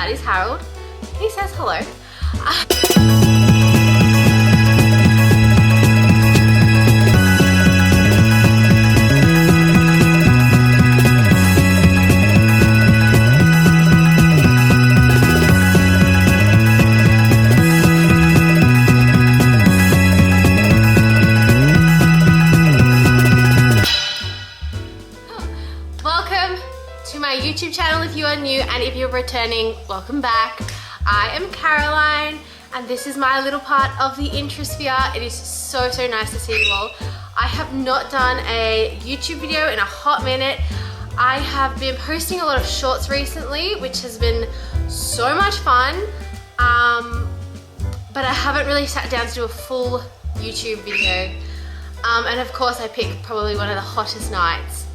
that is Harold. He says hello. Welcome to my YouTube channel if you are new, and if you're returning, welcome back. I am Caroline and this is my little part of the Introsphere. It is so nice to see you all. I have not done a YouTube video in a hot minute. I have been posting a lot of shorts recently, which has been so much fun, but I haven't really sat down to do a full YouTube video. And of course I picked probably one of the hottest nights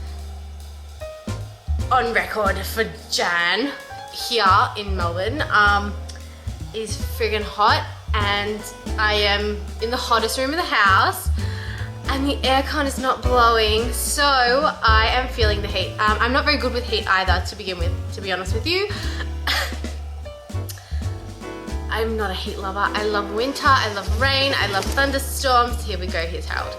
on record for Jan here in Melbourne. Is friggin' hot, and I am in the hottest room of the house and the aircon is not blowing, so I am feeling the heat. I'm not very good with heat either to begin with, to be honest with you. I'm not a heat lover. I love winter, I love rain, I love thunderstorms. Here we go, here's Harold.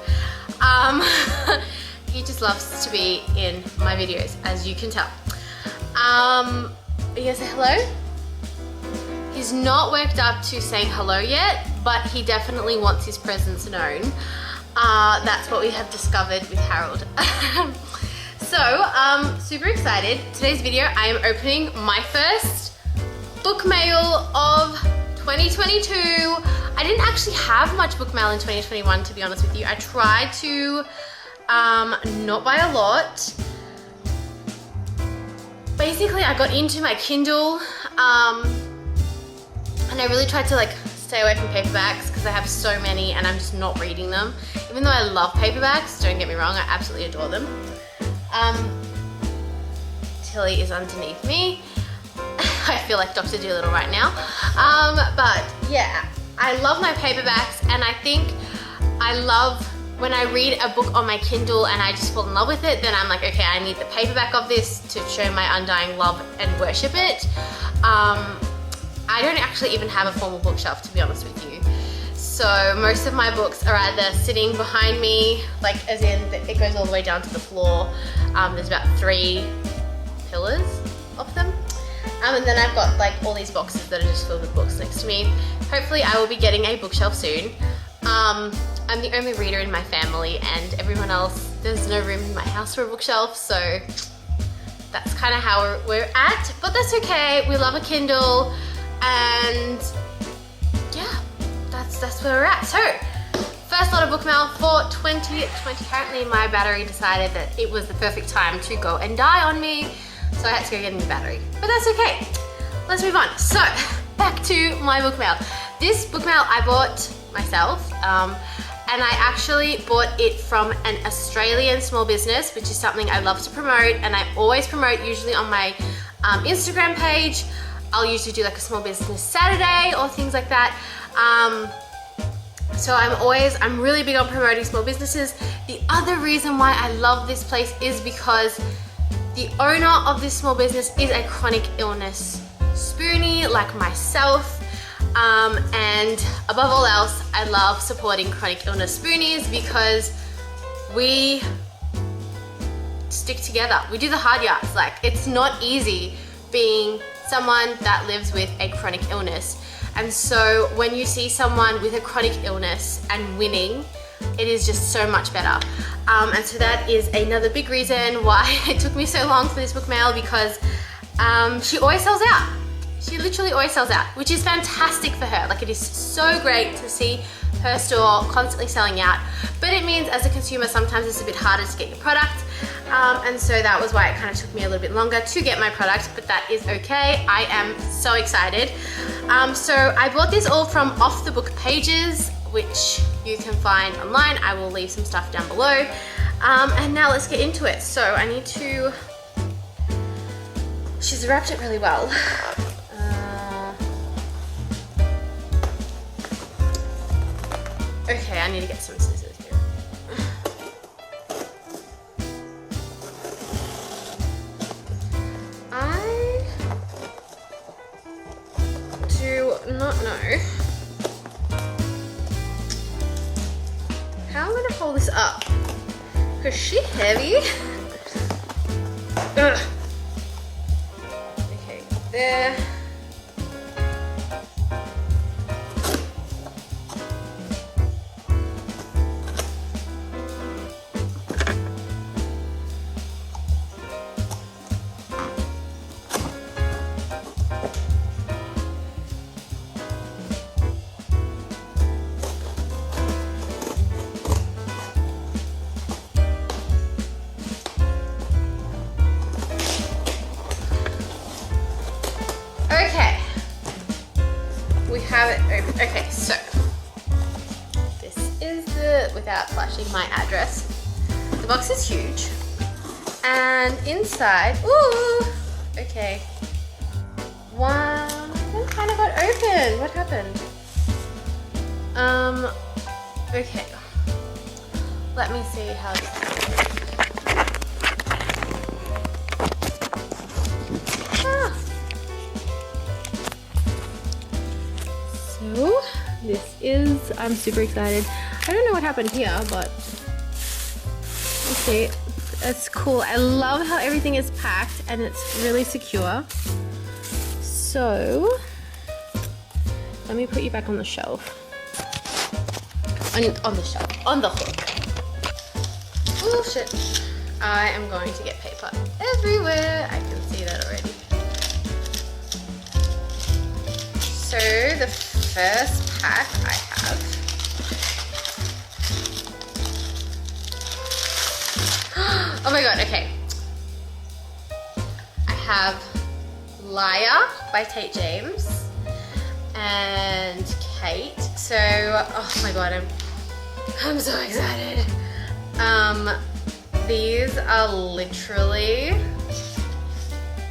He just loves to be in my videos, as you can tell. Are you gonna say hello? He's not worked up to saying hello yet, but he definitely wants his presence known. That's what we have discovered with Harold. So, super excited. Today's video, I am opening my first book mail of 2022. I didn't actually have much book mail in 2021, to be honest with you. I tried to not buy a lot. Basically, I got into my Kindle, and I really tried to like stay away from paperbacks because I have so many and I'm just not reading them. Even though I love paperbacks, don't get me wrong, I absolutely adore them. Tilly is underneath me. I feel like Dr. Dolittle right now. But yeah, I love my paperbacks, and I think I love when I read a book on my Kindle and I just fall in love with it, then I'm like, okay, I need the paperback of this to show my undying love and worship it. I don't actually even have a formal bookshelf, to be honest with you. So most of my books are either sitting behind me, like as in it goes all the way down to the floor. There's about 3 pillars of them. And then I've got like all these boxes that are just filled with books next to me. Hopefully I will be getting a bookshelf soon. I'm the only reader in my family, and everyone else, there's no room in my house for a bookshelf, so that's kind of how we're at, but that's okay. We love a Kindle, and yeah, that's where we're at. So, first lot of book mail for 2020. Apparently my battery decided that it was the perfect time to go and die on me, so I had to go get a new battery, but that's okay. Let's move on. So, back to my book mail. This book mail I bought myself, and I actually bought it from an Australian small business, which is something I love to promote, and I always promote usually on my Instagram page. I'll usually do like a small business Saturday or things like that. So I'm really big on promoting small businesses. The other reason why I love this place is because the owner of this small business is a chronic illness spoonie like myself. And above all else, I love supporting chronic illness spoonies because we stick together. We do the hard yards. Like, it's not easy being someone that lives with a chronic illness. And so when you see someone with a chronic illness and winning, it is just so much better. And so that is another big reason why it took me so long for this book mail, because she always sells out. She literally always sells out, which is fantastic for her. Like, it is so great to see her store constantly selling out, but it means as a consumer sometimes it's a bit harder to get your product, and so that was why it kind of took me a little bit longer to get my product, but that is okay. I am so excited. So I bought this all from Off the Book Pages, which you can find online. I will leave some stuff down below, and now let's get into it. So I need to, she's wrapped it really well. Okay, I need to get some scissors here. not know how I'm gonna hold this up. Because she's heavy. Ugh. Okay, there. Okay, we have it open. Okay, so this is the, without flashing my address, the box is huge, and inside, ooh, okay, one kind of got open. What happened? Okay, let me see how this So this is, I'm super excited. I don't know what happened here, but you see, it's cool. I love how everything is packed and it's really secure. So let me put you back on the shelf. On the shelf, on the hook. Oh shit. I am going to get paper everywhere. I can see that already. So the first pack I have. Oh my god, okay. I have Liar by Tate James and Kate. So, oh my god, I'm so excited. These are literally,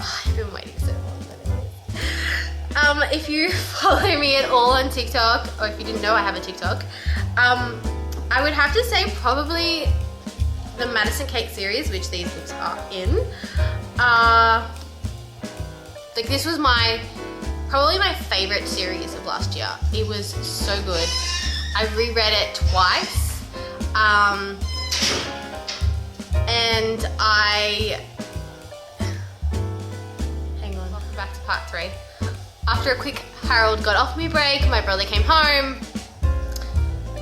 oh, I've been waiting so long. If you follow me at all on TikTok, or if you didn't know I have a TikTok, I would have to say probably the Madison Cake series, which these books are in. Like this was probably my favorite series of last year. It was so good. I reread it twice. And hang on, welcome back to part 3. After a quick Harold got off me break, my brother came home.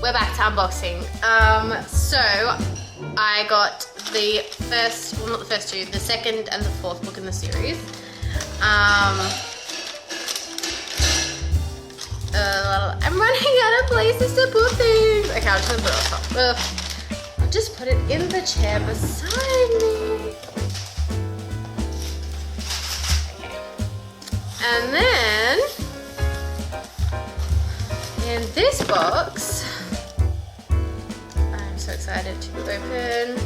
We're back to unboxing. So I got the first, well not the first two, the second and the fourth book in the series. I'm running out of places to put things. Okay, I'm just gonna put it on top. I'll just put it in the chair beside me. Okay. And then, in this box, I'm so excited to open,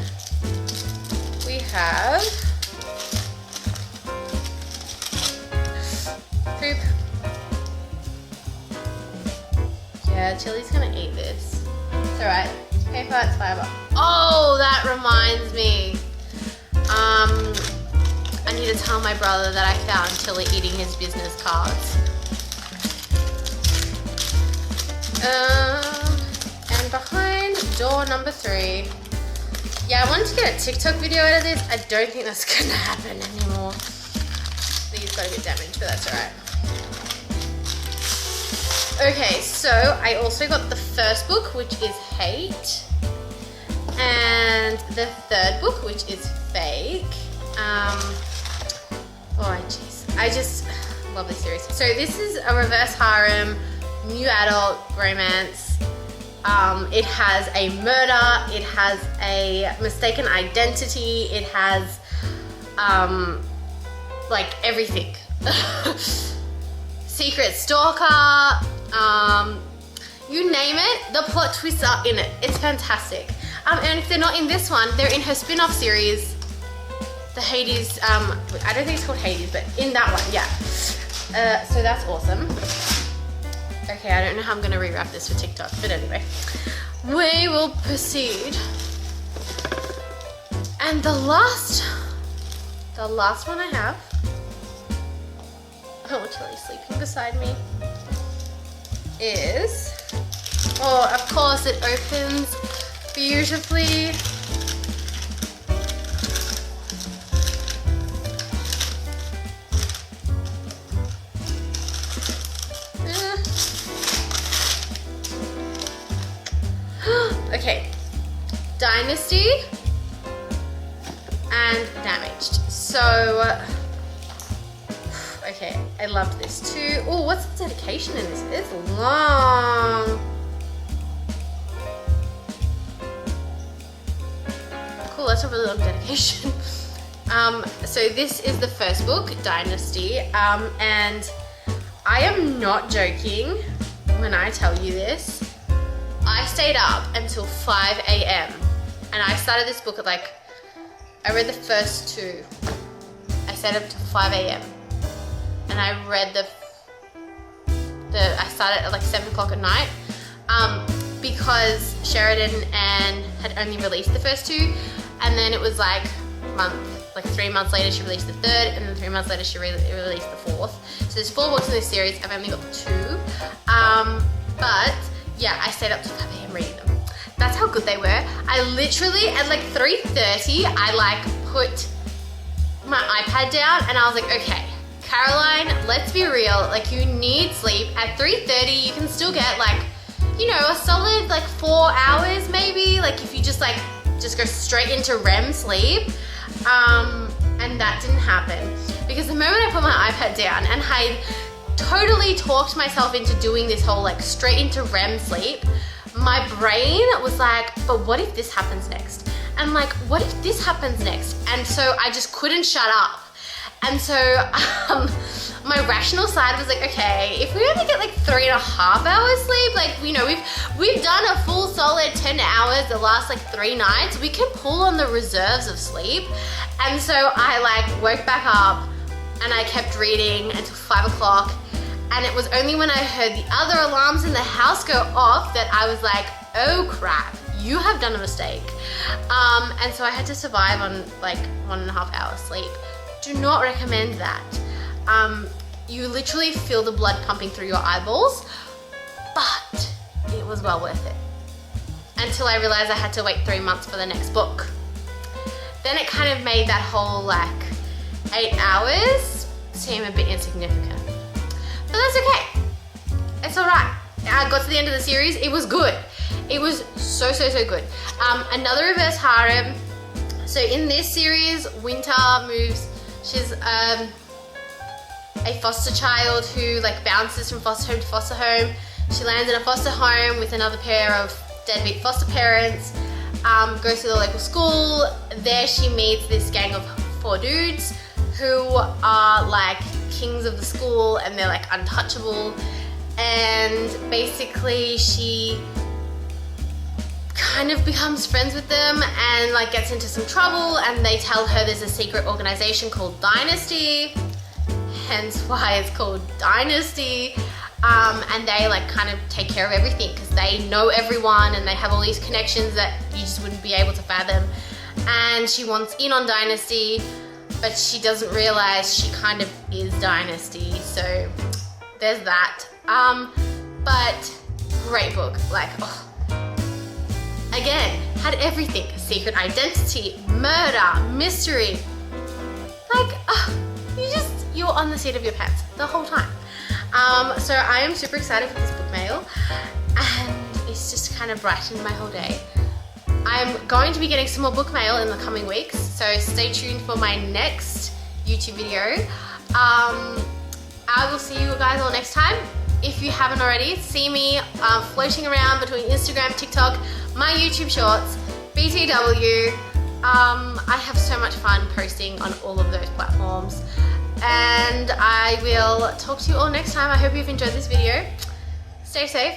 we have poop. Yeah, Chili's gonna eat this. It's alright. Paper, it's fiber. Oh, that reminds me. I need to tell my brother that I found Tilly eating his business cards. And behind door number 3. Yeah, I wanted to get a TikTok video out of this. I don't think that's gonna happen anymore. These got a bit damaged, but that's alright. Okay, so I also got the first book, which is Hate, and the third book, which is Fake. Oh jeez, I just love this series. So this is a reverse harem, new adult romance. It has a murder, it has a mistaken identity, it has like everything. Secret stalker, you name it, the plot twists are in it. It's fantastic. And if they're not in this one, they're in her spin-off series, the Hades, I don't think it's called Hades, but in that one, yeah. So that's awesome. Okay, I don't know how I'm gonna rewrap this for TikTok, but anyway. We will proceed. And the last one I have, oh, Chili's sleeping beside me. is, oh, of course it opens beautifully. Okay, Dynasty and Damaged. So, okay, I loved this too. Oh, what's the dedication in this? It's long. Cool, that's a really long dedication. So this is the first book, Dynasty, and I am not joking when I tell you this. I stayed up until 5 a.m. and I started this book at like, I read the first two. I stayed up till 5 a.m. and I read I started at like 7 o'clock at night because Sheridan and had only released the first two, and then it was like 3 months later she released the third, and then 3 months later she released the fourth. So there's 4 books in this series. I've only got 2, but yeah, I stayed up till 5 a.m. reading them. That's how good they were. I literally, at like 3:30, I like put my iPad down and I was like, okay, Caroline, let's be real. Like, you need sleep. At 3:30, you can still get like, you know, a solid like 4 hours maybe. Like if you just go straight into REM sleep. And that didn't happen because the moment I put my iPad down and I totally talked myself into doing this whole like straight into REM sleep, my brain was like, but what if this happens next? And like, what if this happens next? And so I just couldn't shut up. And so my rational side was like, okay, if we only get like 3.5 hours sleep, like, you know, we've done a full solid 10 hours the last like 3 nights, we can pull on the reserves of sleep. And so I like woke back up and I kept reading until 5 o'clock. And it was only when I heard the other alarms in the house go off that I was like, oh crap, you have done a mistake. And so I had to survive on like 1.5 hours sleep. Do not recommend that. You literally feel the blood pumping through your eyeballs, but it was well worth it. Until I realized I had to wait 3 months for the next book. Then it kind of made that whole like 8 hours seem a bit insignificant. But that's okay. It's all right. I got to the end of the series. It was good. It was so good. Another reverse harem. So in this series, Winter moves. She's a foster child who like bounces from foster home to foster home. She lands in a foster home with another pair of deadbeat foster parents. Goes to the local school. There she meets this gang of 4 dudes who are like kings of the school and they're like untouchable. And basically she kind of becomes friends with them and like gets into some trouble, and they tell her there's a secret organization called Dynasty, hence why it's called Dynasty. And they like kind of take care of everything because they know everyone and they have all these connections that you just wouldn't be able to fathom. And she wants in on Dynasty, but she doesn't realize she kind of is Dynasty. So there's that. But great book. Like, oh. Again, had everything. Secret identity, murder, mystery. Like, you're on the seat of your pants the whole time. So I am super excited for this book mail, and it's just kind of brightened my whole day. I'm going to be getting some more book mail in the coming weeks, so stay tuned for my next YouTube video. I will see you guys all next time. If you haven't already, see me floating around between Instagram, TikTok, my YouTube shorts, BTW. I have so much fun posting on all of those platforms. And I will talk to you all next time. I hope you've enjoyed this video. Stay safe.